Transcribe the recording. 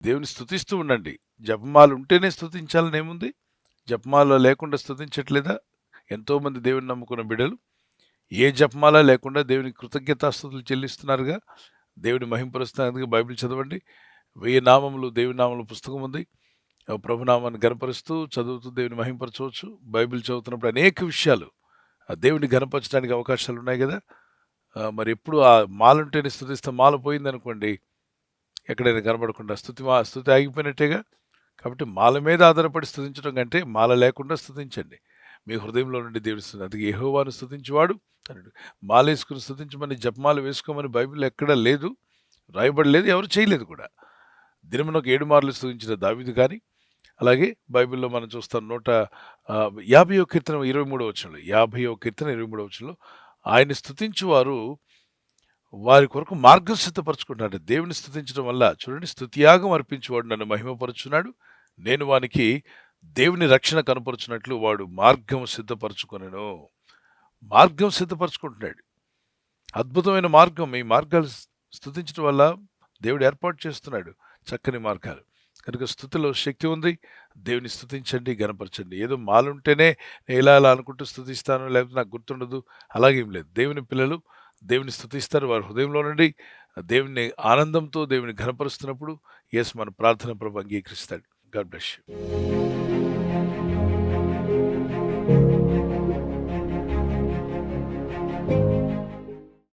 దేవుని స్తుతిస్తూ ఉండండి. జపమాల ఉంటేనే స్తుతించాలని ఏముంది? జపమాల లేకుండా స్తుతించట్లేదా? ఎంతోమంది దేవుని నమ్ముకున్న బిడ్డలు ఏ జపమాల లేకుండా దేవునికి కృతజ్ఞతాస్తుతులు చెల్లిస్తున్నారుగా. దేవుని మహింపరుస్తున్నందుకు బైబిల్ చదవండి. 1000 నామములు దేవుని నామముల పుస్తకం ఉంది. ప్రభునామాన్ని గనపరుస్తూ చదువుతూ దేవుని మహింపరచవచ్చు. బైబిల్ చదువుతున్నప్పుడు అనేక విషయాలు దేవుని గనపరచడానికి అవకాశాలున్నాయి గదా! మరి ఎప్పుడు ఆ మాలుంటేనే స్తుతిస్తాం. మాల పోయిందనుకోండి, ఎక్కడైనా కనబడకుండా స్తుతి ఆగిపోయినట్టేగా. కాబట్టి మాల మీద ఆధారపడి స్తుతించడం కంటే మాల లేకుండా స్తుతించండి. మీ హృదయంలో నుండి దేవుని అందుకే యెహోవాను స్తుతించువాడు అన్నాడు. మాలేసుకుని స్తుతించమని, జపమాల వేసుకోమని బైబిల్‌లో ఎక్కడా లేదు. రాయబడలేదు. ఎవరు చేయలేదు కూడా. దినమునకు 7 మార్లు స్తుతించిన దావీదు గాని, అలాగే బైబిల్‌లో మనం చూస్తాం 50వ కీర్తన 23వ వచనంలో, 50వ కీర్తన 23వ వచనంలో ఆయన్ని స్తుతించువారు వారి కొరకు మార్గం సిద్ధపరచుకుంటున్నాడు. దేవుని స్తుతించడం వల్ల చూడండి, స్తుతియాగం అర్పించువాడు నన్ను మహిమపరుచున్నాడు. నేను వానికి దేవుని రక్షణ కనపరుచున్నట్లు వాడు మార్గం సిద్ధపరచుకొనెను. మార్గం సిద్ధపరచుకుంటున్నాడు. అద్భుతమైన మార్గం. ఈ మార్గాలు స్తుతించడం వల్ల దేవుడు ఏర్పాటు చేస్తున్నాడు చక్కని మార్గాలు. కనుక స్తుతిలో శక్తి ఉంది. దేవుని స్తుతించండి, గనపరచండి. ఏదో మాలుంటేనే ఇలా అనుకుంటూ స్తుతిస్తాను, లేకపోతే నాకు గుర్తుండదు, అలాగేం లేదు. దేవుని పిల్లలు దేవుని స్తుతిస్తారు. వారి హృదయంలో నుండి దేవుని ఆనందంతో దేవుని ఘనపరుస్తున్నప్పుడు యేసు మన ప్రార్థన ప్రభు అంగీకరిస్తాడు. God bless you.